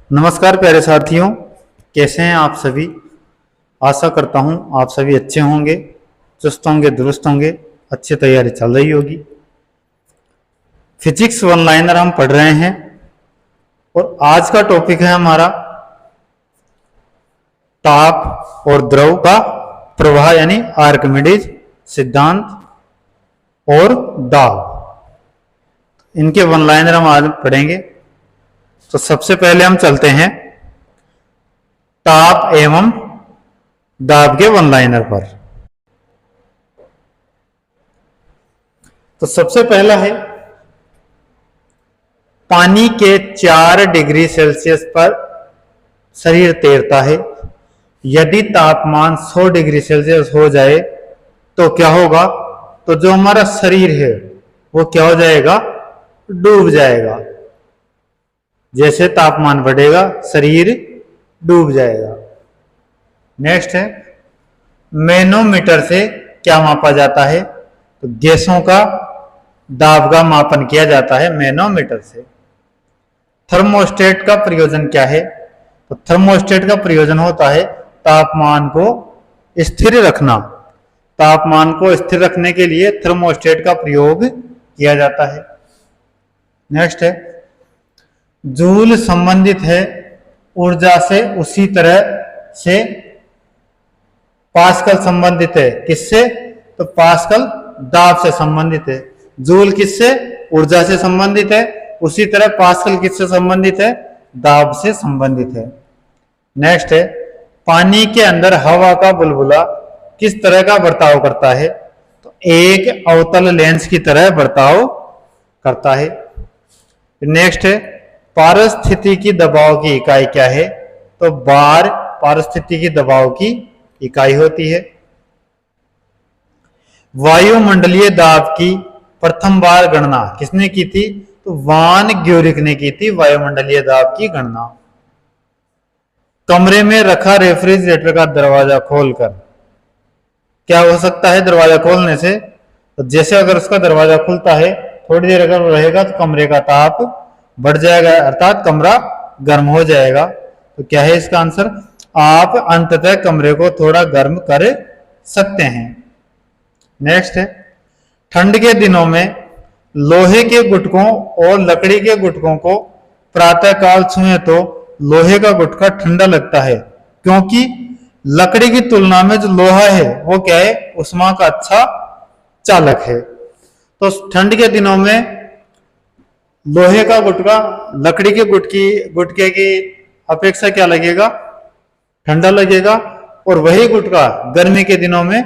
नमस्कार प्यारे साथियों, कैसे हैं आप सभी। आशा करता हूं आप सभी अच्छे होंगे, चुस्त होंगे, दुरुस्त होंगे, अच्छी तैयारी चल रही होगी। फिजिक्स वन लाइनर हम पढ़ रहे हैं और आज का टॉपिक है हमारा ताप और द्रव का प्रवाह यानी आर्किमिडीज सिद्धांत और दाब। इनके वन लाइनर हम आज पढ़ेंगे। तो सबसे पहले हम चलते हैं ताप एवं दाब के वन लाइनर पर। तो सबसे पहला है पानी के 4 डिग्री सेल्सियस पर शरीर तैरता है। यदि तापमान 100 डिग्री सेल्सियस हो जाए तो क्या होगा? तो जो हमारा शरीर है वो क्या हो जाएगा? डूब जाएगा। जैसे तापमान बढ़ेगा शरीर डूब जाएगा। नेक्स्ट है मैनोमीटर से क्या मापा जाता है? तो गैसों का दाब का मापन किया जाता है मैनोमीटर से। थर्मोस्टेट का प्रयोजन क्या है? तो थर्मोस्टेट का प्रयोजन होता है तापमान को स्थिर रखना। तापमान को स्थिर रखने के लिए थर्मोस्टेट का प्रयोग किया जाता है। नेक्स्ट है जूल संबंधित है ऊर्जा से, उसी तरह से पास्कल संबंधित है। किससे? तो पास्कल दाब से संबंधित है। जूल किससे? ऊर्जा से संबंधित है। उसी तरह पास्कल किससे संबंधित है? दाब से संबंधित है। नेक्स्ट है पानी के अंदर हवा का बुलबुला किस तरह का बर्ताव करता है? तो एक अवतल लेंस की तरह बर्ताव करता है। नेक्स्ट है पारिस्थितिकी दबाव की इकाई क्या है? तो बार पारिस्थितिकी दबाव की इकाई होती है। वायुमंडलीय दाब की प्रथम बार गणना किसने की थी? तो वान ग्यूरिक ने की थी वायुमंडलीय दाब की गणना। कमरे में रखा रेफ्रिजरेटर का दरवाजा खोलकर क्या हो सकता है? दरवाजा खोलने से तो जैसे अगर उसका दरवाजा खुलता है थोड़ी देर अगर रहेगा तो कमरे का ताप बढ़ जाएगा, अर्थात कमरा गर्म हो जाएगा। तो क्या है इसका आंसर? आप अंततः कमरे को थोड़ा गर्म कर सकते हैं। नेक्स्ट है ठंड के दिनों में लोहे के गुटकों और लकड़ी के गुटकों को प्रातःकाल छुएं तो लोहे का गुटका ठंडा लगता है, क्योंकि लकड़ी की तुलना में जो लोहा है वो क्या है? ऊष्मा का अच्छा चालक है। तो ठंड के दिनों में लोहे का गुटका लकड़ी के गुटके की अपेक्षा क्या लगेगा? ठंडा लगेगा। और वही गुटका गर्मी के दिनों में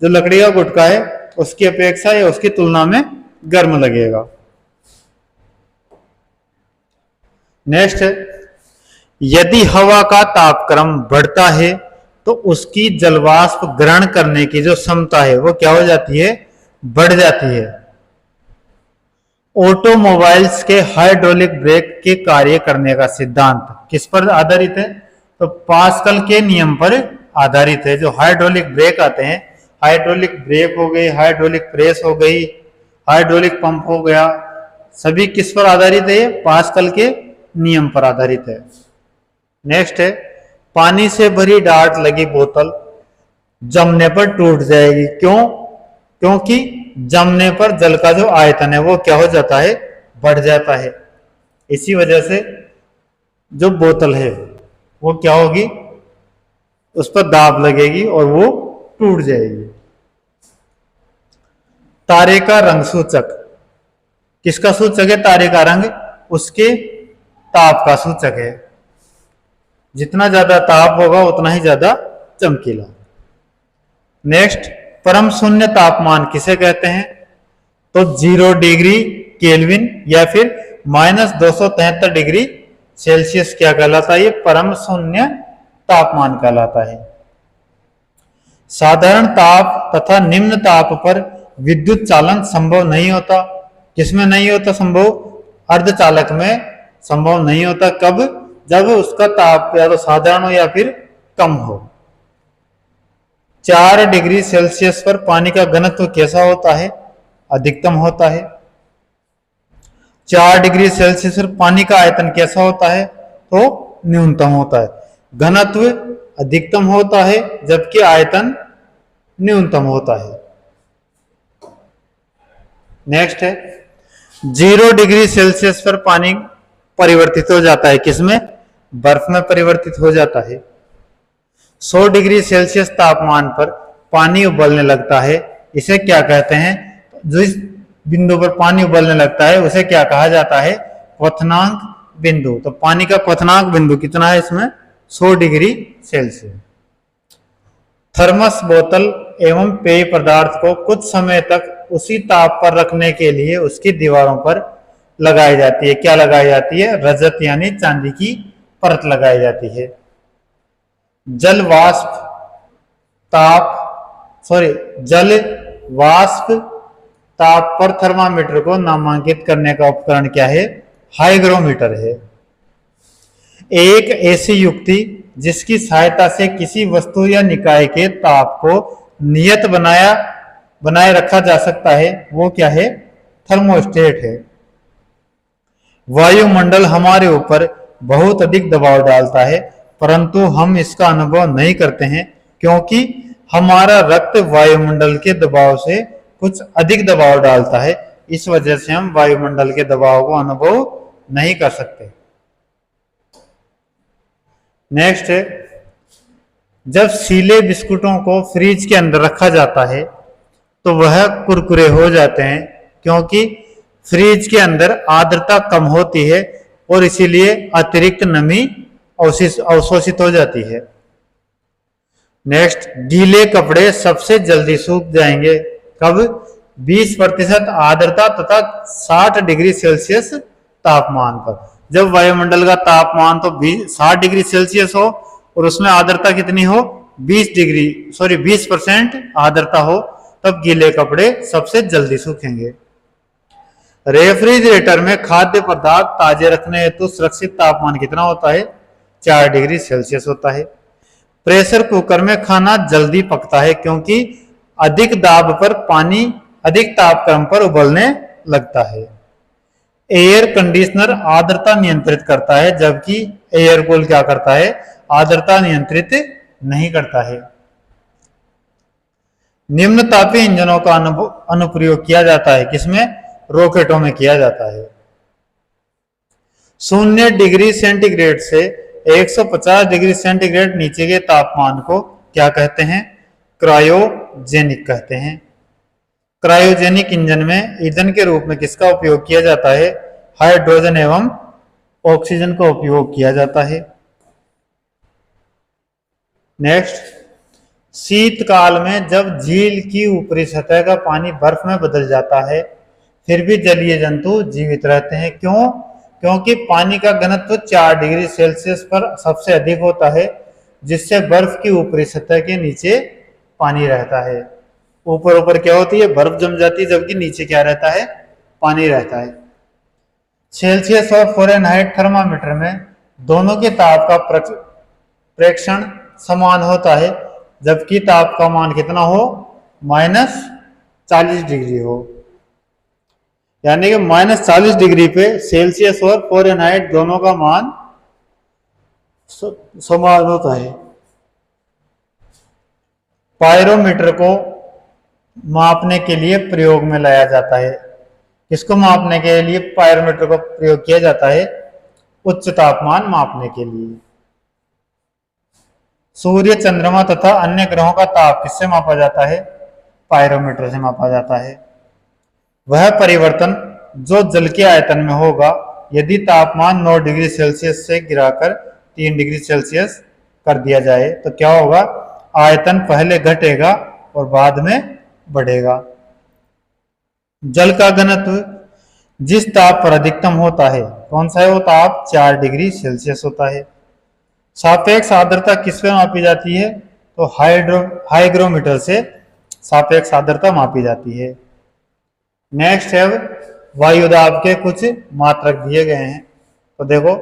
जो लकड़ी का गुटका है उसकी अपेक्षा या उसकी तुलना में गर्म लगेगा। नेक्स्ट है यदि हवा का तापक्रम बढ़ता है तो उसकी जलवाष्प ग्रहण करने की जो क्षमता है वो क्या हो जाती है? बढ़ जाती है। ऑटोमोबाइल्स के हाइड्रोलिक ब्रेक के कार्य करने का सिद्धांत किस पर आधारित है? तो पास्कल के नियम पर आधारित है। जो हाइड्रोलिक ब्रेक आते हैं, हाइड्रोलिक ब्रेक हो गई, हाइड्रोलिक प्रेस हो गई, हाइड्रोलिक पंप हो गया, सभी किस पर आधारित है? पास्कल के नियम पर आधारित है। नेक्स्ट है पानी से भरी डार्ट लगी बोतल जमने पर टूट जाएगी। क्यों? क्योंकि जमने पर जल का जो आयतन है वो क्या हो जाता है? बढ़ जाता है। इसी वजह से जो बोतल है वो क्या होगी? उस पर दाब लगेगी और वो टूट जाएगी। तारे का रंग सूचक किसका सूचक है? तारे का रंग उसके ताप का सूचक है। जितना ज्यादा ताप होगा उतना ही ज्यादा चमकीला। नेक्स्ट परम शून्य तापमान किसे कहते हैं? तो 0 डिग्री केल्विन या फिर -273 डिग्री सेल्सियस क्या कहलाता है? ये परम शून्य तापमान कहलाता है। साधारण ताप तथा निम्न ताप पर विद्युत चालन संभव नहीं होता। किसमें नहीं होता संभव? अर्धचालक में संभव नहीं होता। कब? जब उसका ताप या तो साधारण हो या फिर कम हो। 4 डिग्री सेल्सियस पर पानी का घनत्व कैसा होता है? अधिकतम होता है। 4 डिग्री सेल्सियस पर पानी का आयतन कैसा होता है? तो न्यूनतम होता है। घनत्व अधिकतम होता है जबकि आयतन न्यूनतम होता है। नेक्स्ट है 0 डिग्री सेल्सियस पर पानी परिवर्तित हो जाता है, किसमें? बर्फ में परिवर्तित हो जाता है। 100 डिग्री सेल्सियस तापमान पर पानी उबलने लगता है, इसे क्या कहते हैं? जिस बिंदु पर पानी उबलने लगता है उसे क्या कहा जाता है? क्वथनांक बिंदु। तो पानी का क्वथनांक बिंदु कितना है इसमें? 100 डिग्री सेल्सियस। थर्मस बोतल एवं पेय पदार्थ को कुछ समय तक उसी ताप पर रखने के लिए उसकी दीवारों पर लगाई जाती है। क्या लगाई जाती है? रजत यानी चांदी की परत लगाई जाती है। जल वाष्प ताप पर थर्मामीटर को नामांकित करने का उपकरण क्या है? हाइग्रोमीटर है। एक ऐसी युक्ति जिसकी सहायता से किसी वस्तु या निकाय के ताप को नियत बनाए रखा जा सकता है, वो क्या है? थर्मोस्टेट है। वायुमंडल हमारे ऊपर बहुत अधिक दबाव डालता है, परंतु हम इसका अनुभव नहीं करते हैं क्योंकि हमारा रक्त वायुमंडल के दबाव से कुछ अधिक दबाव डालता है। इस वजह से हम वायुमंडल के दबाव को अनुभव नहीं कर सकते। नेक्स्ट है जब सीले बिस्कुटों को फ्रिज के अंदर रखा जाता है तो वह कुरकुरे हो जाते हैं क्योंकि फ्रिज के अंदर आर्द्रता कम होती है और इसीलिए अतिरिक्त नमी अवशोषित हो जाती है। नेक्स्ट, गीले कपड़े सबसे जल्दी सूख जाएंगे कब? 20% आर्द्रता तथा 60 डिग्री सेल्सियस तापमान पर। जब वायुमंडल का तापमान तो 60 डिग्री सेल्सियस हो और उसमें आर्द्रता कितनी हो? 20% आर्द्रता हो, तब गीले कपड़े सबसे जल्दी सूखेंगे। रेफ्रिजरेटर में खाद्य पदार्थ ताजे रखने हेतु सुरक्षित तापमान कितना होता है? 4 डिग्री सेल्सियस होता है। प्रेशर कुकर में खाना जल्दी पकता है क्योंकि अधिक दाब पर पानी अधिक तापक्रम पर उबलने लगता है। एयर कंडीशनर आर्द्रता नियंत्रित करता है जबकि एयर कूल क्या करता है? आर्द्रता नियंत्रित नहीं करता है। निम्न तापीय इंजनों का अनुप्रयोग किया जाता है, किसमें? रॉकेटों में किया जाता है। 0 डिग्री सेंटीग्रेड से 150 डिग्री सेंटीग्रेड नीचे के तापमान को क्या कहते हैं? क्रायोजेनिक कहते हैं। क्रायोजेनिक इंजन में ईंधन के रूप में किसका उपयोग किया जाता है? हाइड्रोजन एवं ऑक्सीजन का उपयोग किया जाता है। नेक्स्ट, शीतकाल में जब झील की ऊपरी सतह का पानी बर्फ में बदल जाता है फिर भी जलीय जंतु जीवित रहते हैं। क्यों? क्योंकि पानी का घनत्व 4 डिग्री सेल्सियस पर सबसे अधिक होता है, जिससे बर्फ की ऊपरी सतह के नीचे पानी रहता है। ऊपर क्या होती है? बर्फ जम जाती है, जबकि नीचे क्या रहता है? पानी रहता है। सेल्सियस और फ़ारेनहाइट थर्मामीटर में दोनों के ताप का प्रेक्षण समान होता है, जबकि ताप का मान कितना हो? -40 डिग्री हो। यानी कि -40 डिग्री पे सेल्सियस और फ़ारेनहाइट दोनों का मान समान होता है। पायरोमीटर को मापने के लिए प्रयोग में लाया जाता है। किसको मापने के लिए पायरोमीटर का प्रयोग किया जाता है? उच्च तापमान मापने के लिए। सूर्य, चंद्रमा तथा अन्य ग्रहों का ताप किससे मापा जाता है? पायरोमीटर से मापा जाता है। वह परिवर्तन जो जल के आयतन में होगा यदि तापमान 9 डिग्री सेल्सियस से गिराकर 3 डिग्री सेल्सियस कर दिया जाए तो क्या होगा? आयतन पहले घटेगा और बाद में बढ़ेगा। जल का घनत्व जिस ताप पर अधिकतम होता है कौन सा है वो ताप? 4 डिग्री सेल्सियस होता है। सापेक्ष आर्द्रता किस पे मापी जाती है? तो हाइग्रोमीटर से सापेक्ष आर्द्रता मापी जाती है। नेक्स्ट है वायुदाब के कुछ मात्रक दिए गए हैं। तो देखो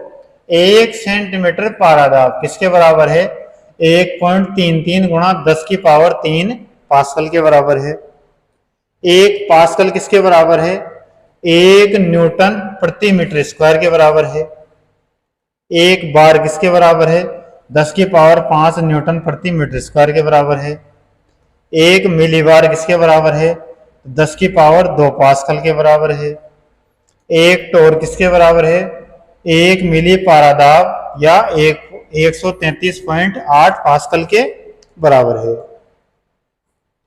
1 सेंटीमीटर पारादाब किसके बराबर है? 1.33 गुणा 10 की पावर 3 पास्कल के बराबर है। 1 पास्कल किसके बराबर है? 1 न्यूटन प्रति मीटर स्क्वायर के बराबर है। एक बार किसके बराबर है? 10 की पावर 5 न्यूटन प्रति मीटर स्क्वायर के बराबर है। एक मिलीबार किसके बराबर है? 10 की पावर 2 पास्कल के बराबर है। एक टोर किसके बराबर है? 1 मिली पारादाब या 133.8 पास्कल के बराबर है।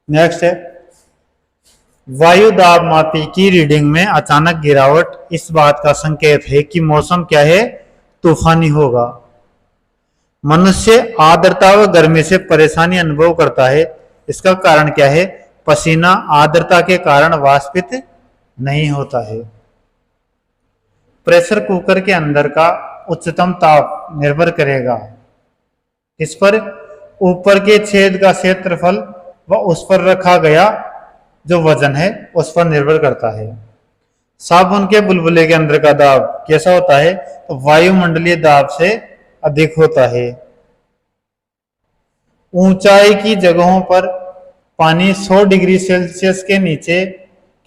नेक्स्ट है, वायु दाब मापी की रीडिंग में अचानक गिरावट इस बात का संकेत है कि मौसम क्या है? तूफानी होगा। मनुष्य आर्द्रता व गर्मी से परेशानी अनुभव करता है, इसका कारण क्या है? पसीना आर्द्रता के कारण वाष्पित नहीं होता है। प्रेशर कुकर के अंदर का उच्चतम ताप निर्भर करेगा किस पर? ऊपर के छेद का क्षेत्रफल व उस पर रखा गया जो वजन है उस पर निर्भर करता है। साबुन के बुलबुले के अंदर का दाब कैसा होता है? तो वायुमंडलीय दाब से अधिक होता है। ऊंचाई की जगहों पर पानी 100 डिग्री सेल्सियस के नीचे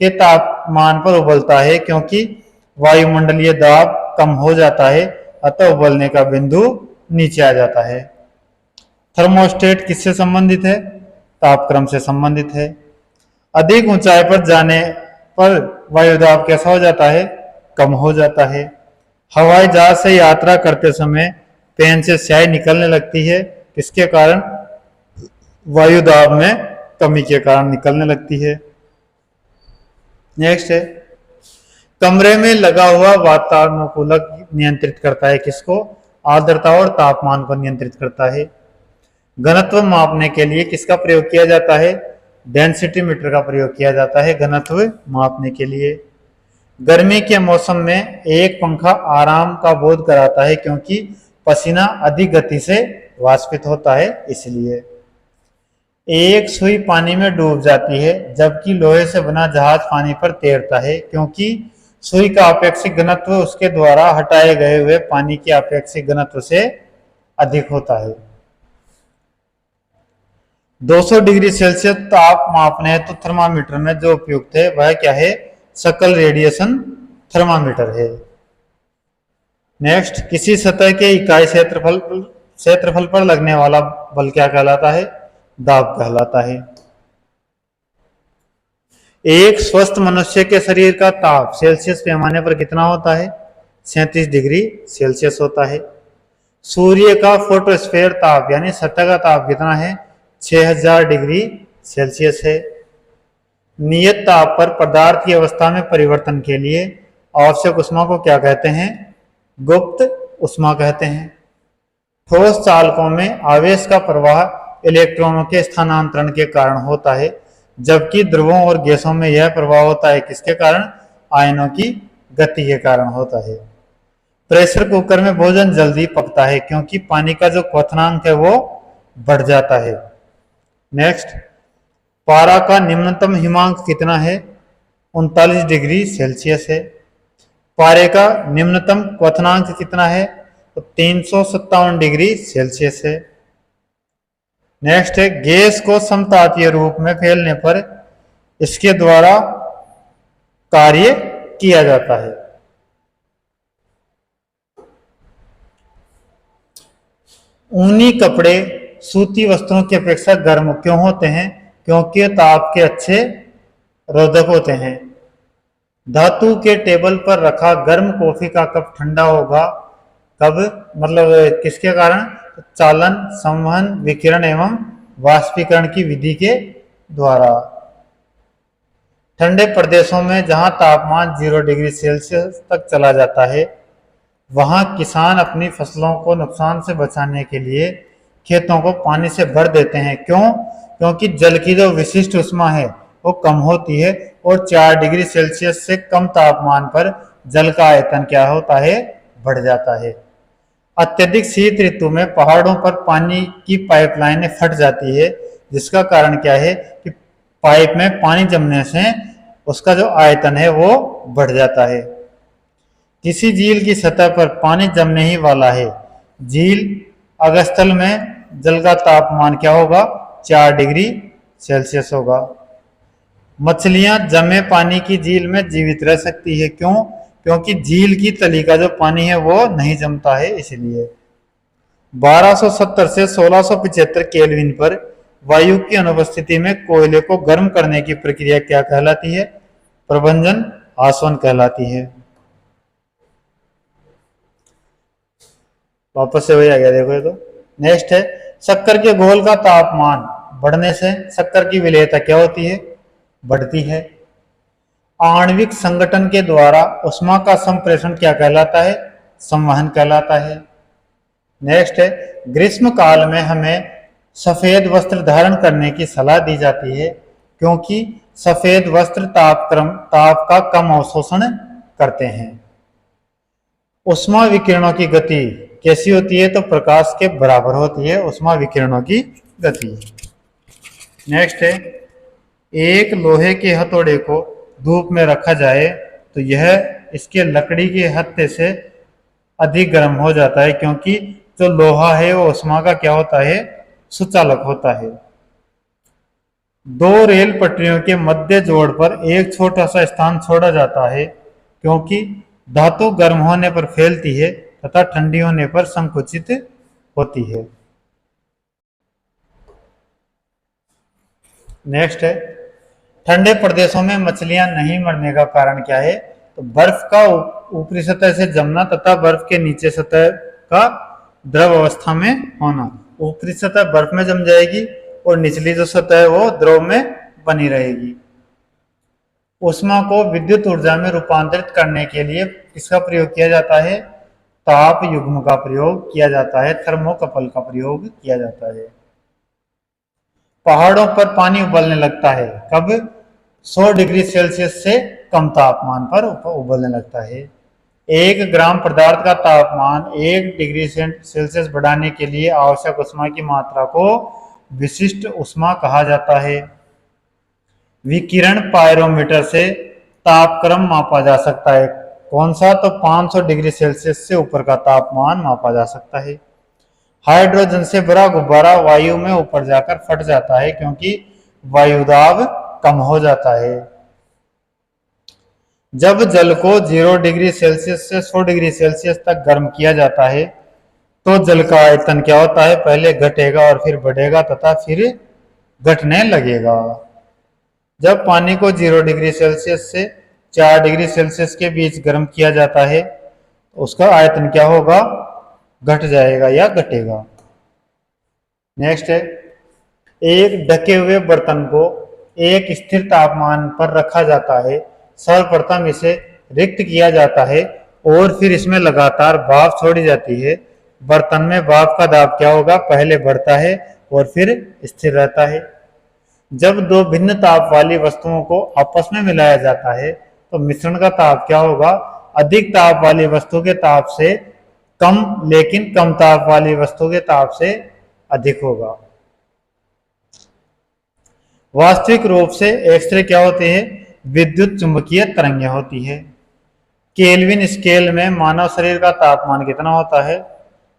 के तापमान पर उबलता है क्योंकि वायुमंडलीय दाब कम हो जाता है, अतः उबलने का बिंदु नीचे आ जाता है। थर्मोस्टेट किससे संबंधित है? तापक्रम से संबंधित है। अधिक ऊंचाई पर जाने पर वायुदाब कैसा हो जाता है? कम हो जाता है। हवाई जहाज से यात्रा करते समय पेन से स्याही निकलने लगती है, किसके कारण? वायुदाब में कमी के कारण निकलने लगती है। नेक्स्ट है, कमरे में लगा हुआ वातानुकूलक नियंत्रित करता है किसको? आर्द्रता और तापमान को नियंत्रित करता है। घनत्व मापने के लिए किसका प्रयोग किया जाता है? डेंसिटी मीटर का प्रयोग किया जाता है घनत्व मापने के लिए। गर्मी के मौसम में एक पंखा आराम का बोध कराता है क्योंकि पसीना अधिक गति से वाष्पित होता है, इसलिए। एक सुई पानी में डूब जाती है जबकि लोहे से बना जहाज पानी पर तैरता है क्योंकि सुई का अपेक्षित घनत्व उसके द्वारा हटाए गए हुए पानी के अपेक्षित घनत्व से अधिक होता है। 200 डिग्री सेल्सियस ताप मापने हेतु तो थर्मामीटर में जो उपयुक्त है वह क्या है? सकल रेडिएशन थर्मामीटर है। नेक्स्ट, किसी सतह के इकाई क्षेत्रफल पर लगने वाला बल क्या कहलाता है? दाब कहलाता है। एक स्वस्थ मनुष्य के शरीर का ताप सेल्सियस पैमाने पर कितना होता है? 37 डिग्री सेल्सियस होता है। सूर्य का फोटोस्फीयर ताप यानी सतह का ताप कितना है? 6000 डिग्री सेल्सियस है। नियत ताप पर पदार्थ की अवस्था में परिवर्तन के लिए आवश्यक ऊष्मा को क्या कहते हैं? गुप्त ऊष्मा कहते हैं। ठोस चालकों में आवेश का प्रवाह इलेक्ट्रॉनों के स्थानांतरण के कारण होता है, जबकि ध्रुवों और गैसों में यह प्रभाव होता है किसके कारण? आयनों की गति के कारण होता है। प्रेशर कुकर में भोजन जल्दी पकता है क्योंकि पानी का जो क्वथनांक है वो बढ़ जाता है। नेक्स्ट, पारा का निम्नतम हिमांक कितना है? 39 डिग्री सेल्सियस है। पारे का निम्नतम क्वथनांक कितना है? तो 357 डिग्री सेल्सियस है। नेक्स्ट है, गैस को समतापीय रूप में फैलने पर इसके द्वारा कार्य किया जाता है। ऊनी कपड़े सूती वस्त्रों की अपेक्षा गर्म क्यों होते हैं? क्योंकि ताप के अच्छे रोधक होते हैं। धातु के टेबल पर रखा गर्म कॉफी का कप ठंडा होगा कब? मतलब किसके कारण? चालन, संवहन, विकिरण एवं वाष्पीकरण की विधि के द्वारा। ठंडे प्रदेशों में जहां तापमान 0 डिग्री सेल्सियस तक चला जाता है वहां किसान अपनी फसलों को नुकसान से बचाने के लिए खेतों को पानी से भर देते हैं। क्यों? क्योंकि जल की जो विशिष्ट ऊष्मा है वो कम होती है और 4 डिग्री सेल्सियस से कम तापमान पर जल का आयतन क्या होता है? बढ़ जाता है। अत्यधिक शीत ऋतु में पहाड़ों पर पानी की पाइपलाइनें फट जाती है, जिसका कारण क्या है कि पाइप में पानी जमने से उसका जो आयतन है वो बढ़ जाता है। किसी झील की सतह पर पानी जमने ही वाला है, झील अगस्थल में जल का तापमान क्या होगा? 4 डिग्री सेल्सियस होगा। मछलियां जमे पानी की झील में जीवित रह सकती है। क्यों? क्योंकि झील की तली का जो पानी है वो नहीं जमता है इसलिए। 1270 से 1675 केल्विन पर वायु की अनुपस्थिति में कोयले को गर्म करने की प्रक्रिया क्या कहलाती है? प्रभंजन आसवन कहलाती है। वापस से वही आ गया, देखो ये तो। नेक्स्ट है, शक्कर के घोल का तापमान बढ़ने से शक्कर की विलेयता क्या होती है? बढ़ती है। आणविक संगठन के द्वारा उष्मा का संप्रेषण क्या कहलाता है? संवहन कहलाता है। नेक्स्ट है, ग्रीष्म काल में हमें सफेद वस्त्र धारण करने की सलाह दी जाती है क्योंकि सफेद वस्त्र ताप का कम अवशोषण करते हैं। उष्मा विकिरणों की गति कैसी होती है? तो प्रकाश के बराबर होती है उष्मा विकिरणों की गति। नेक्स्ट है, एक लोहे के हथौड़े को धूप में रखा जाए तो यह इसके लकड़ी के हत्थे से अधिक गर्म हो जाता है क्योंकि जो लोहा है वो उष्मा का क्या होता है? सुचालक होता है। दो रेल पटरियों के मध्य जोड़ पर एक छोटा सा स्थान छोड़ा जाता है क्योंकि धातु गर्म होने पर फैलती है तथा ठंडी होने पर संकुचित होती है। नेक्स्ट है, ठंडे प्रदेशों में मछलियां नहीं मरने का कारण क्या है? तो बर्फ का ऊपरी सतह से जमना तथा बर्फ के नीचे सतह का द्रव अवस्था में होना। ऊपरी सतह बर्फ में जम जाएगी और निचली जो सतह है वो द्रव में बनी रहेगी। उष्मा को विद्युत ऊर्जा में रूपांतरित करने के लिए किसका प्रयोग किया जाता है? ताप युग्म का प्रयोग किया जाता है, थर्मोकपल का प्रयोग किया जाता है। पहाड़ों पर पानी उबलने लगता है कब? 100 डिग्री सेल्सियस से कम तापमान पर उबलने लगता है। 1 ग्राम पदार्थ का तापमान 1 डिग्री सेल्सियस बढ़ाने के लिए आवश्यक उष्मा की मात्रा को विशिष्ट उष्मा कहा जाता है। विकिरण पायरोमीटर से तापक्रम मापा जा सकता है। कौन सा? तो 500 डिग्री सेल्सियस से ऊपर का तापमान मापा जा सकता है। हाइड्रोजन से भरा गुब्बारा वायु में ऊपर जाकर फट जाता है क्योंकि वायुदाब कम हो जाता है। जब जल को 0 डिग्री सेल्सियस से 100 डिग्री सेल्सियस तक गर्म किया जाता है तो जल का आयतन क्या होता है? पहले घटेगा और फिर बढ़ेगा तथा फिर घटने लगेगा। जब पानी को 0 डिग्री सेल्सियस से 4 डिग्री सेल्सियस के बीच गर्म किया जाता है तो उसका आयतन क्या होगा? घट जाएगा या घटेगा। नेक्स्ट है, एक ढके हुए बर्तन को एक स्थिर तापमान पर रखा जाता है। सर्वप्रथम इसे रिक्त किया जाता है और फिर इसमें लगातार भाप छोड़ी जाती है। बर्तन में भाप का दाब क्या होगा? पहले बढ़ता है और फिर स्थिर रहता है। जब दो भिन्न ताप वाली वस्तुओं को आपस में मिलाया जाता है तो मिश्रण का ताप क्या होगा? अधिक ताप वाली वस्तु के ताप से कम लेकिन कम ताप वाली वस्तु के ताप से अधिक होगा। वास्तविक रूप से एक्सरे क्या होते हैं? विद्युत चुंबकीय तरंगें होती है। केल्विन स्केल में मानव शरीर का तापमान कितना होता है?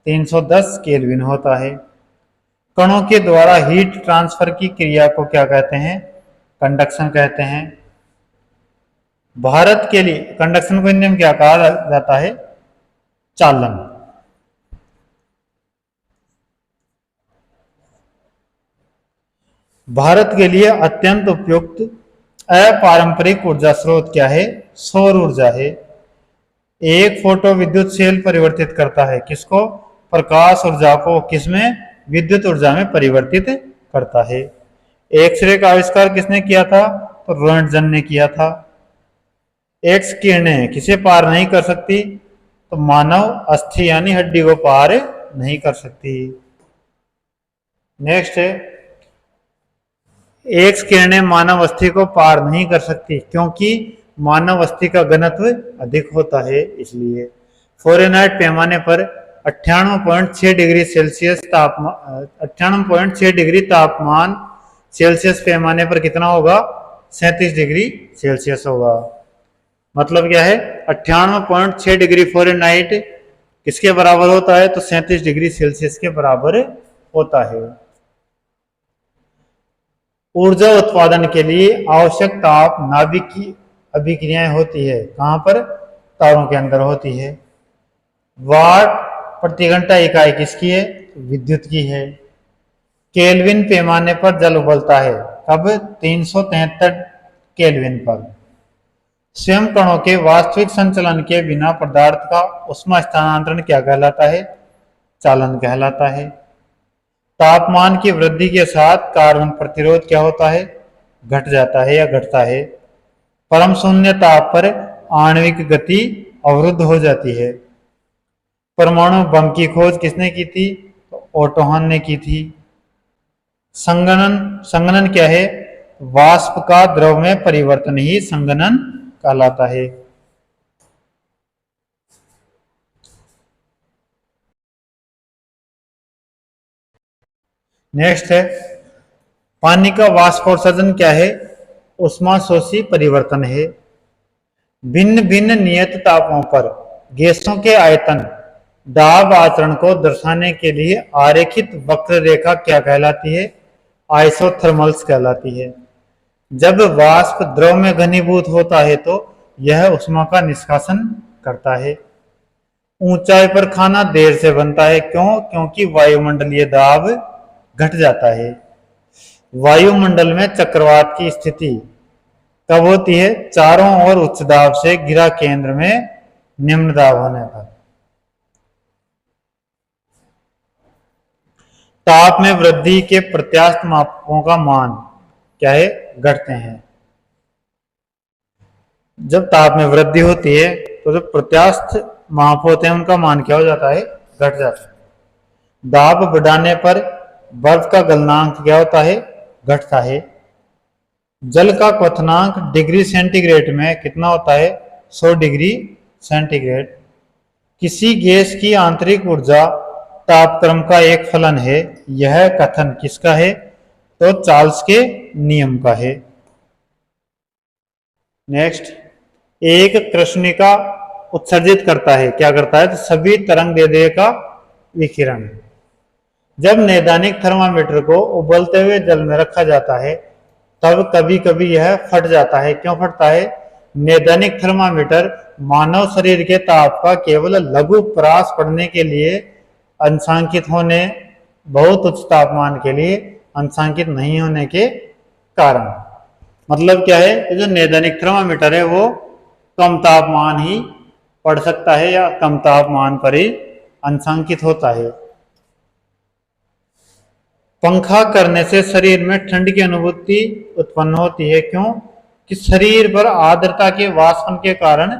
310 केल्विन होता है। कणों के द्वारा हीट ट्रांसफर की क्रिया को क्या कहते हैं? कंडक्शन कहते हैं। भारत के लिए कंडक्शन को हिंदी में क्या कहा जाता है? चालन। भारत के लिए अत्यंत उपयुक्त अपारंपरिक ऊर्जा स्रोत क्या है? सौर ऊर्जा है। एक फोटो विद्युत सेल परिवर्तित करता है किसको? प्रकाश ऊर्जा को किसमें? विद्युत ऊर्जा में परिवर्तित करता है। एक्सरे का आविष्कार किसने किया था? तो रोएंटजन ने किया था। एक्स किरणें किसे पार नहीं कर सकती? तो मानव अस्थि यानी हड्डी को पार नहीं कर सकती। नेक्स्ट है, एक्स किरणें मानव अस्थि को पार नहीं कर सकती क्योंकि मानव अस्थि का घनत्व अधिक होता है इसलिए। फ़ारेनहाइट पैमाने पर 98.6 डिग्री सेल्सियस तापमान 98.6 डिग्री तापमान सेल्सियस पैमाने पर कितना होगा? 37 डिग्री सेल्सियस होगा। मतलब क्या है? 98.6 डिग्री फ़ारेनहाइट किसके बराबर होता है? तो 37 डिग्री सेल्सियस के बराबर होता है। ऊर्जा उत्पादन के लिए आवश्यक ताप नाभिक की अभिक्रियाएं होती है। कहां पर? तारों के अंदर होती है। वाट प्रति घंटा इकाई किसकी है? विद्युत की है। केल्विन पैमाने पर जल उबलता है कब? 373 केल्विन पर। स्वयं कणों के वास्तविक संचलन के बिना पदार्थ का ऊष्मा स्थानांतरण क्या कहलाता है? चालन कहलाता है। तापमान की वृद्धि के साथ कार्बन प्रतिरोध क्या होता है? घट जाता है या घटता है। परम शून्य ताप पर आणविक गति अवरुद्ध हो जाती है। परमाणु बम की खोज किसने की थी? तो ओटो हन ने की थी। संगणन क्या है? वाष्प का द्रव में परिवर्तन ही संगणन कहलाता है। नेक्स्ट है, पानी का वाष्पोत्सर्जन क्या है? उष्माशोषी परिवर्तन है। भिन्न भिन्न नियत तापों पर गैसों के आयतन दाब आचरण को दर्शाने के लिए आरेखित वक्र रेखा क्या कहलाती है? आइसोथर्मल्स कहलाती है। जब वाष्प द्रव में घनीभूत होता है तो यह उष्मा का निष्कासन करता है। ऊंचाई पर खाना देर से बनता है, क्यों? क्योंकि वायुमंडलीय दाब घट जाता है। वायुमंडल में चक्रवात की स्थिति कब होती है? चारों ओर उच्च दाब से घिरा केंद्र में निम्न दाब होने पर। ताप में वृद्धि के प्रत्यास्थ मापों का मान क्या है? घटते हैं। जब ताप में वृद्धि होती है तो जो प्रत्यास्थ माप होते हैं उनका मान क्या हो जाता है? घट जाता है। दाब बढ़ाने पर बर्फ का गलनांक क्या होता है? घटता है। जल का क्वथनांक डिग्री सेंटीग्रेड में कितना होता है? 100 डिग्री सेंटीग्रेड। किसी गैस की आंतरिक ऊर्जा तापक्रम का एक फलन है, यह कथन किसका है? तो चार्ल्स के नियम का है। नेक्स्ट, एक कृष्णिका उत्सर्जित करता है, क्या करता है? तो सभी तरंग दैर्ध्य का विकिरण। जब नैदानिक थर्मामीटर को उबलते हुए जल में रखा जाता है तब कभी कभी यह फट जाता है। क्यों फटता है? नैदानिक थर्मामीटर मानव शरीर के ताप का केवल लघु परास पड़ने के लिए अंशांकित होने, बहुत उच्च तापमान के लिए अंशांकित नहीं होने के कारण। मतलब क्या है? जो नैदानिक थर्मामीटर है वो कम तापमान ही पढ़ सकता है या कम तापमान पर ही अंशांकित होता है। पंखा करने से शरीर में ठंड की अनुभूति उत्पन्न होती है, क्यों? कि शरीर पर आर्द्रता के वाष्पन के कारण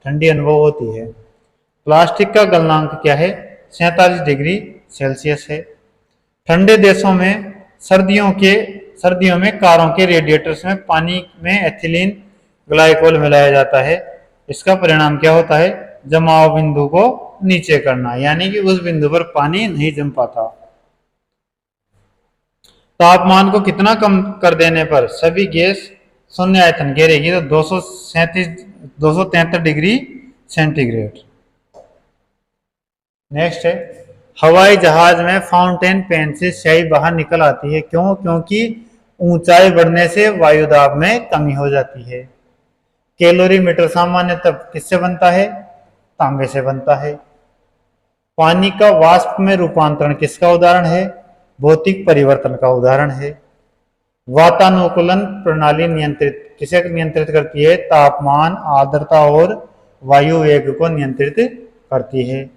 ठंडी अनुभव होती है। प्लास्टिक का गलनांक क्या है? 47 डिग्री सेल्सियस है। ठंडे देशों में सर्दियों में कारों के रेडिएटर्स में पानी में एथिलीन ग्लाइकोल मिलाया जाता है। इसका परिणाम क्या होता है? जमाव बिंदु को नीचे करना, यानी कि उस बिंदु पर पानी नहीं जम पाता। तापमान को कितना कम कर देने पर सभी गैस शून्य आयतन घेरेगी? तो 233 डिग्री सेंटीग्रेड। नेक्स्ट है, हवाई जहाज में फाउंटेन पेन से स्याही बाहर निकल आती है, क्यों? क्योंकि ऊंचाई बढ़ने से वायुदाब में कमी हो जाती है। कैलोरीमीटर सामान्यतः किससे बनता है? तांबे से बनता है। पानी का वाष्प में रूपांतरण किसका उदाहरण है? भौतिक परिवर्तन का उदाहरण है। वातानुकूलन प्रणाली किसे नियंत्रित करती है? तापमान, आर्द्रता और वायु वेग को नियंत्रित करती है।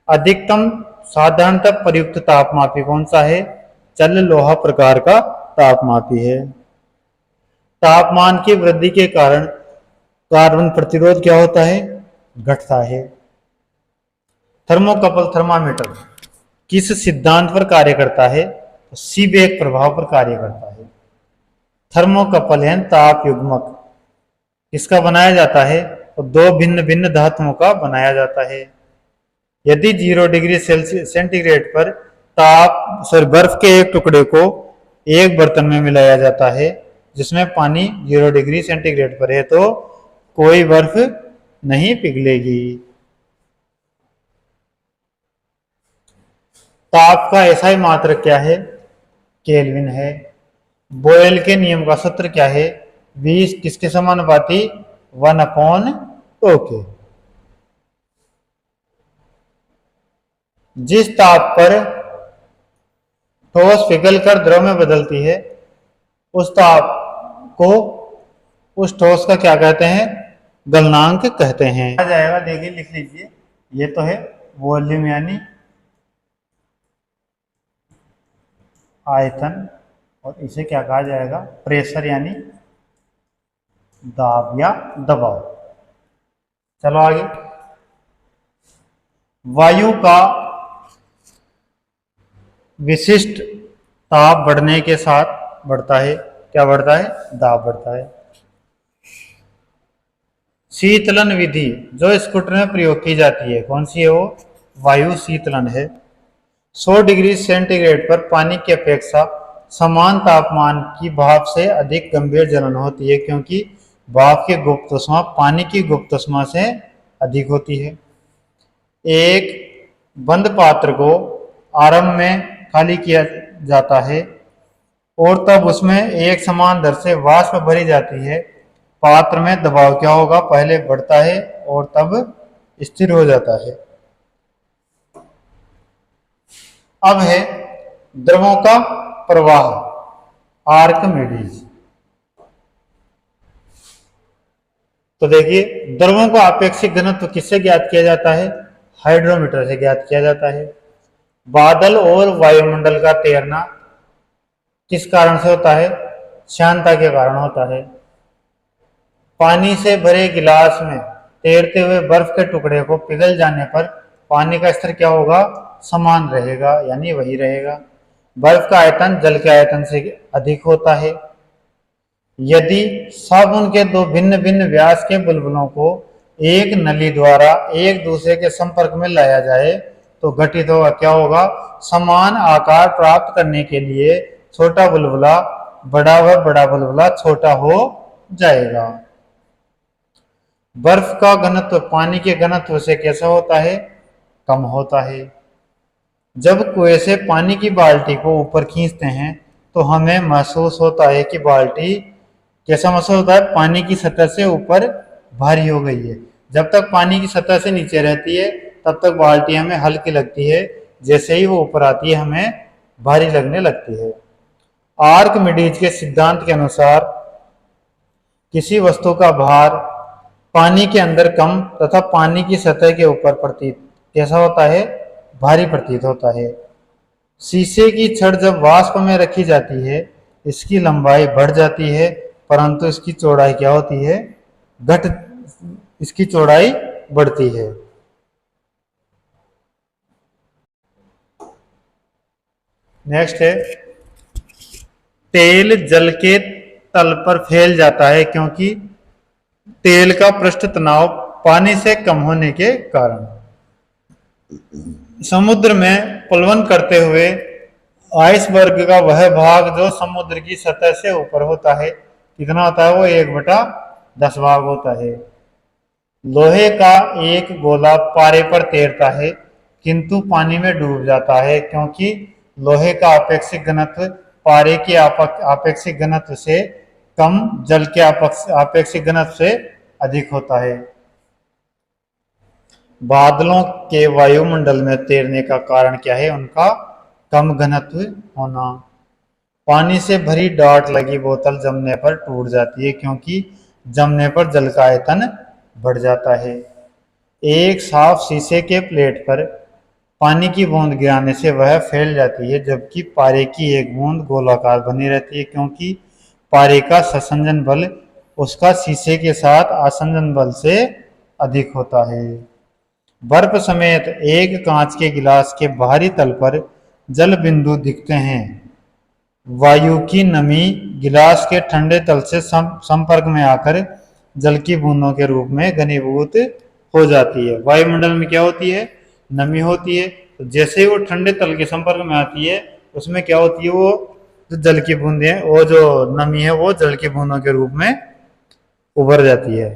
अधिकतम साधारणतः प्रयुक्त तापमापी कौन सा है? चल लोहा प्रकार का तापमापी है। तापमान की वृद्धि के कारण कार्बन प्रतिरोध क्या होता है? घटता है। थर्मोकपल थर्मामीटर किस सिद्धांत पर कार्य करता है? तो सीबेक प्रभाव पर कार्य करता है। थर्मोकपल है ताप युग्मक, किसका बनाया जाता है? तो दो भिन्न भिन्न धातुओं का बनाया जाता है। यदि 0 डिग्री सेंटीग्रेड पर बर्फ के एक टुकड़े को एक बर्तन में मिलाया जाता है जिसमें पानी 0 डिग्री सेंटीग्रेड पर है तो कोई बर्फ नहीं पिघलेगी। ताप का एसआई मात्रक क्या है? केल्विन है। बोयल के नियम का सूत्र क्या है? 20 किसके समानुपाती? 1/O के। जिस ताप पर ठोस पिघलकर द्रव में बदलती है उस ताप को, उस ठोस का क्या कहते हैं? गलनांक कहते हैं। आ जाएगा, देखिए लिख लीजिए। ये तो है वॉल्यूम यानी आयतन, और इसे क्या कहा जाएगा? प्रेशर यानी दाब या दबाव। चलो आगे। वायु का विशिष्ट ताप बढ़ने के साथ बढ़ता है, क्या बढ़ता है? दाब बढ़ता है। शीतलन विधि जो स्कूटर में प्रयोग की जाती है, कौन सी है वो? वायु शीतलन है। 100 डिग्री सेंटीग्रेड पर पानी की अपेक्षा समान तापमान की भाप से अधिक गंभीर जलन होती है, क्योंकि भाप की गुप्त ऊष्मा पानी की गुप्त ऊष्मा से अधिक होती है। एक बंद पात्र को आरंभ में खाली किया जाता है और तब उसमें एक समान दर से वाष्प भरी जाती है। पात्र में दबाव क्या होगा? पहले बढ़ता है और तब स्थिर हो जाता है। अब है द्रवों का प्रवाह, आर्किमिडीज। तो देखिए, द्रवों का आपेक्षिक घनत्व किससे ज्ञात किया जाता है? हाइड्रोमीटर से ज्ञात किया जाता है। बादल और वायुमंडल का तैरना किस कारण से होता है? श्यानता के कारण होता है। पानी से भरे गिलास में तैरते हुए बर्फ के टुकड़े को पिघल जाने पर पानी का स्तर क्या होगा? समान रहेगा, यानी वही रहेगा। बर्फ का आयतन जल के आयतन से अधिक होता है। यदि साबुन के दो भिन्न भिन्न व्यास के बुलबुलों को एक नली द्वारा एक दूसरे के संपर्क में लाया जाए तो घटित होगा, क्या होगा? समान आकार प्राप्त करने के लिए छोटा बुलबुला बड़ा व बड़ा बुलबुला छोटा हो जाएगा। बर्फ का घनत्व पानी के घनत्व से कैसा होता है? कम होता है। जब कुएं से पानी की बाल्टी को ऊपर खींचते हैं तो हमें महसूस होता है कि बाल्टी कैसा महसूस होता है? पानी की सतह से ऊपर भारी हो गई है। जब तक पानी की सतह से नीचे रहती है तब तक बाल्टी हमें हल्की लगती है, जैसे ही वो ऊपर आती है हमें भारी लगने लगती है। आर्किमिडीज के सिद्धांत के अनुसार किसी वस्तु का भार पानी के अंदर कम तथा पानी की सतह के ऊपर प्रतीत कैसा होता है? भारी प्रतीत होता है। शीशे की छड़ जब वाष्प में रखी जाती है इसकी लंबाई बढ़ जाती है, परंतु इसकी चौड़ाई क्या होती है? इसकी चौड़ाई बढ़ती है। नेक्स्ट है, तेल जल के तल पर फैल जाता है क्योंकि तेल का पृष्ठ तनाव पानी से कम होने के कारण। समुद्र में प्लवन करते हुए आइसबर्ग का वह भाग जो समुद्र की सतह से ऊपर होता है कितना होता है? वो 1/10 भाग होता है। लोहे का एक गोला पारे पर तैरता है किंतु पानी में डूब जाता है, क्योंकि लोहे का आपेक्षिक घनत्व पारे के आपेक्षिक घनत्व से कम, जल के आपेक्षिक घनत्व से अधिक होता है। बादलों के वायुमंडल में तैरने का कारण क्या है? उनका कम घनत्व होना। पानी से भरी डाट लगी बोतल जमने पर टूट जाती है क्योंकि जमने पर जल का आयतन बढ़ जाता है। एक साफ शीशे के प्लेट पर पानी की बूंद गिराने से वह फैल जाती है, जबकि पारे की एक बूंद गोलाकार बनी रहती है, क्योंकि पारे का संसंजन बल उसका शीशे के साथ आसंजन बल से अधिक होता है। बर्फ समेत एक कांच के गिलास के बाहरी तल पर जल बिंदु दिखते हैं। वायु की नमी गिलास के ठंडे तल से संपर्क में आकर जल की बूंदों के रूप में घनीभूत हो जाती है। वायुमंडल में क्या होती है? नमी होती है। तो जैसे ही वो ठंडे तल के संपर्क में आती है उसमें क्या होती है? वो जो जल की बूंदें हैं, वो जो नमी है वो जल की बूंदों के रूप में उभर जाती है।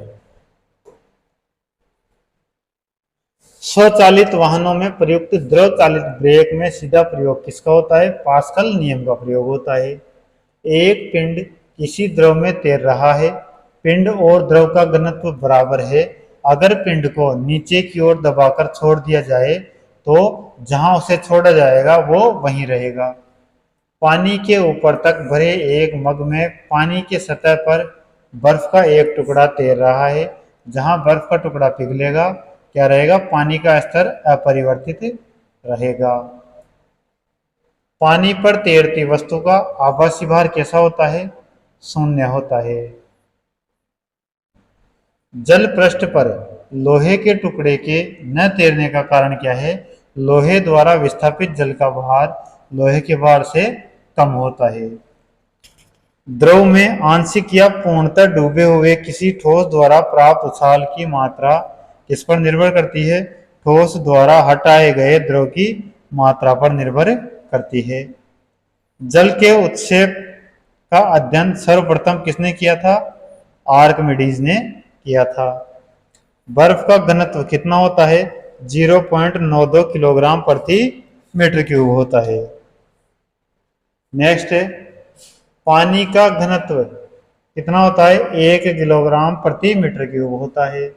स्वचालित वाहनों में प्रयुक्त द्रव चालित ब्रेक में सीधा प्रयोग किसका होता है? पास्कल नियम का प्रयोग होता है। एक पिंड किसी द्रव में तैर रहा है, पिंड और द्रव का घनत्व बराबर है। अगर पिंड को नीचे की ओर दबाकर छोड़ दिया जाए तो जहां उसे छोड़ा जाएगा वो वहीं रहेगा। पानी के ऊपर तक भरे एक मग में पानी के सतह पर बर्फ का एक टुकड़ा तैर रहा है। जहां बर्फ का टुकड़ा पिघलेगा क्या रहेगा, पानी का स्तर अपरिवर्तित रहेगा। पानी पर तैरती वस्तु का आभासी भार कैसा होता है, शून्य होता है। जल पृष्ठ पर लोहे के टुकड़े के न तैरने का कारण क्या है, लोहे द्वारा विस्थापित जल का भार लोहे के भार से कम होता है। द्रव में आंशिक या पूर्णतः डूबे हुए किसी ठोस द्वारा प्राप्त उछाल की मात्रा किस पर निर्भर करती है, ठोस द्वारा हटाए गए द्रव की मात्रा पर निर्भर करती है। जल के उत्क्षेप का अध्ययन सर्वप्रथम किसने किया था, आर्किमिडीज ने किया था। बर्फ का घनत्व कितना होता है, 0.92 किलोग्राम प्रति मीटर क्यूब होता है। नेक्स्ट है, पानी का घनत्व कितना होता है, 1 किलोग्राम प्रति मीटर क्यूब होता है।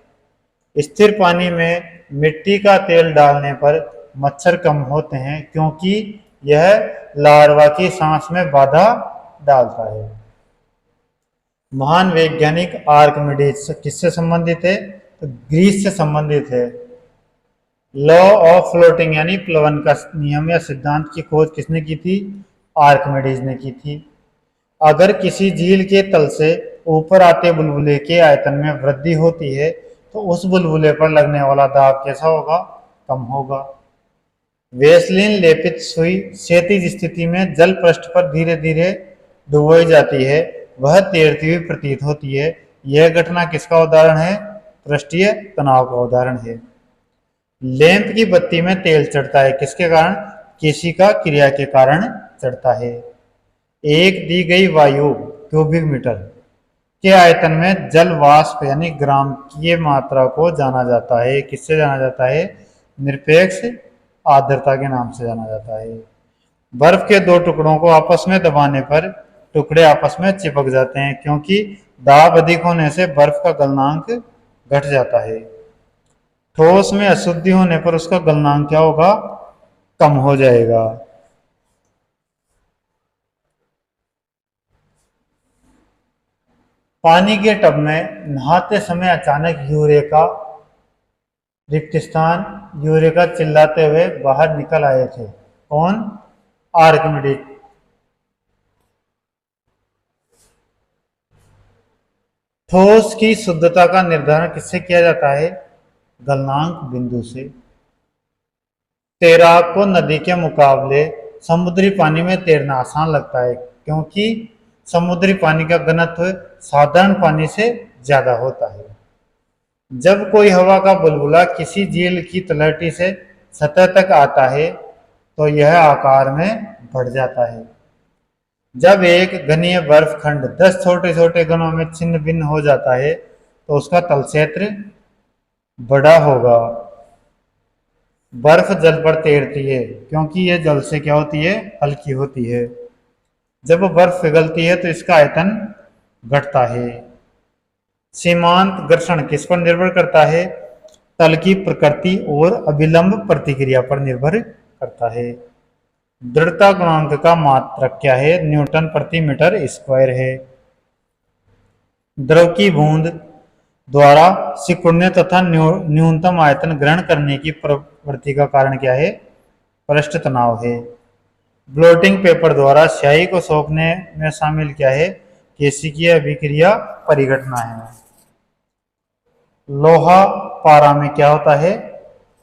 स्थिर पानी में मिट्टी का तेल डालने पर मच्छर कम होते हैं क्योंकि यह लार्वा की सांस में बाधा डालता है। महान वैज्ञानिक आर्किमिडीज किससे संबंधित है, तो ग्रीस से संबंधित है। लॉ ऑफ फ्लोटिंग यानी प्लवन का नियम या सिद्धांत की खोज किसने की थी, आर्किमिडीज ने की थी। अगर किसी झील के तल से ऊपर आते बुलबुले के आयतन में वृद्धि होती है तो उस बुलबुले पर लगने वाला दाब कैसा होगा, कम होगा। वेसलीन लेपित सुई क्षैतिज स्थिति में जल पृष्ठ पर धीरे धीरे डुबोई जाती है, वह तैरती हुई प्रतीत होती है। यह घटना किसका उदाहरण है, पृष्ठीय तनाव का उदाहरण है। लैंप की बत्ती में तेल चढ़ता है किसके कारण, केशिका क्रिया के कारण चढ़ता है। एक दी गई वायु क्यूबिक मीटर के आयतन में जल वाष्प यानी ग्राम की मात्रा को जाना जाता है, किससे जाना जाता है, निरपेक्ष आर्द्रता के नाम से जाना जाता है। बर्फ के दो टुकड़ों को आपस में दबाने पर टुकड़े आपस में चिपक जाते हैं क्योंकि दाब अधिक होने से बर्फ का गलनांक घट जाता है। ठोस में अशुद्धि होने पर उसका गलनांक क्या होगा, कम हो जाएगा। पानी के टब में नहाते समय अचानक यूरेका चिल्लाते हुए बाहर निकल आए थे, कौन, आर्किमिडीज। ठोस की शुद्धता का निर्धारण किससे किया जाता है, गलनांक बिंदु से। तैराक को नदी के मुकाबले समुद्री पानी में तैरना आसान लगता है क्योंकि समुद्री पानी का घनत्व साधारण पानी से ज्यादा होता है। जब कोई हवा का बुलबुला किसी झील की तलहटी से सतह तक आता है तो यह आकार में बढ़ जाता है। जब एक घनीय बर्फ खंड 10 छोटे छोटे कणों में छिन्न भिन्न हो जाता है तो उसका तल क्षेत्र बड़ा होगा। बर्फ जल पर तैरती है क्योंकि यह जल से क्या होती है, हल्की होती है। जब बर्फ पिघलती है तो इसका आयतन घटता है। सीमांत घर्षण किस पर निर्भर करता है, तल की प्रकृति और अभिलंब प्रतिक्रिया पर निर्भर करता है। दृढ़ता गुणांक का मात्रक क्या है, न्यूटन प्रति मीटर स्क्वायर है। द्रव की बूंद द्वारा सिकुड़ने तथा न्यूनतम आयतन ग्रहण करने की प्रवृत्ति का कारण क्या है, पृष्ठ तनाव है। ब्लोटिंग पेपर द्वारा स्याही को सोखने में शामिल क्या है, केशिकीय अभिक्रिया परिघटना है। लोहा पारा में क्या होता है,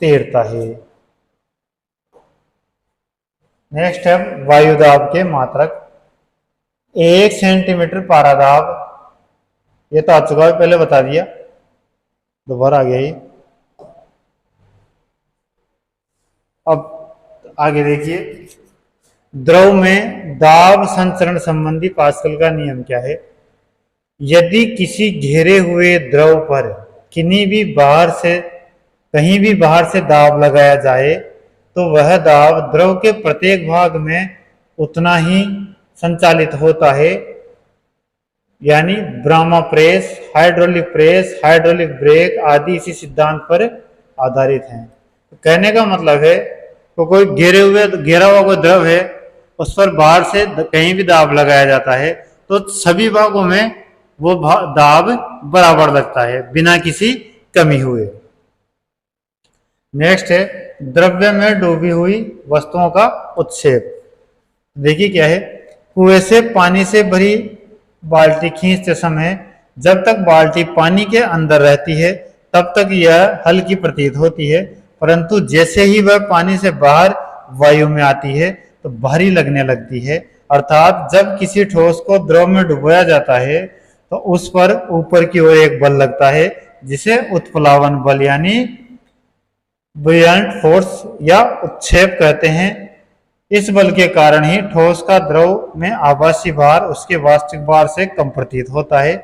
तैरता है। नेक्स्ट है वायुदाब के मात्रक। 1 सेंटीमीटर पारादाब, ये तो आ चुका है, पहले बता दिया, दोबारा आ गया ये। अब आगे देखिए, द्रव में दाब संचरण संबंधी पास्कल का नियम क्या है। यदि किसी घेरे हुए द्रव पर कहीं भी बाहर से दाब लगाया जाए तो वह दाब द्रव के प्रत्येक भाग में उतना ही संचालित होता है, यानी ब्राह्मा प्रेस, हाइड्रोलिक ब्रेक आदि इसी सिद्धांत पर आधारित हैं। कहने का मतलब है तो कोई घेरा हुआ कोई द्रव है, उस पर बाहर से कहीं भी दाब लगाया जाता है तो सभी भागों में वो दाब बराबर लगता है बिना किसी कमी हुए। नेक्स्ट है द्रव्य में डूबी हुई वस्तुओं का उत्क्षेप। देखिए क्या है, कुएं से पानी से भरी बाल्टी खींचते समय जब तक बाल्टी पानी के अंदर रहती है तब तक यह हल्की प्रतीत होती है, परंतु जैसे ही वह पानी से बाहर वायु में आती है तो भारी लगने लगती है। अर्थात जब किसी ठोस को द्रव में डुबोया जाता है तो उस पर ऊपर की ओर एक बल लगता है जिसे उत्प्लावन बल यानी बुयंट फोर्स या उत्क्षेप कहते हैं। इस बल के कारण ही ठोस का द्रव में आभासी भार उसके वास्तविक भार से कम प्रतीत होता है,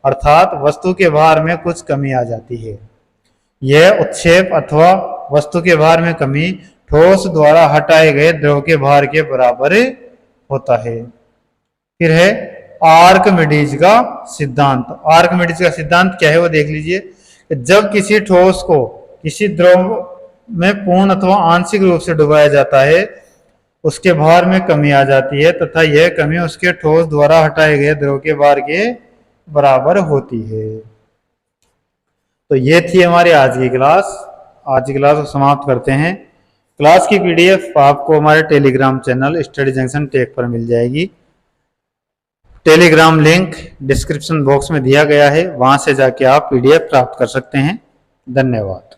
अर्थात वस्तु के भार में कुछ कमी आ जाती है। यह उत्क्षेप अथवा वस्तु के भार में कमी ठोस द्वारा हटाए गए द्रव के भार के बराबर होता है। फिर है आर्किमिडीज का सिद्धांत। आर्किमिडीज का सिद्धांत क्या है वो देख लीजिए। जब किसी ठोस को किसी द्रव में पूर्ण अथवा आंशिक रूप से डुबाया जाता है उसके भार में कमी आ जाती है तथा यह कमी उसके ठोस द्वारा हटाए गए द्रव के भार के बराबर होती है। तो ये थी हमारी आज की क्लास। आज की क्लास को समाप्त करते हैं। क्लास की पीडीएफ आपको हमारे Telegram channel Study Junction Tech पर मिल जाएगी। टेलीग्राम लिंक डिस्क्रिप्शन बॉक्स में दिया गया है, वहां से जाके आप पीडीएफ प्राप्त कर सकते हैं। धन्यवाद।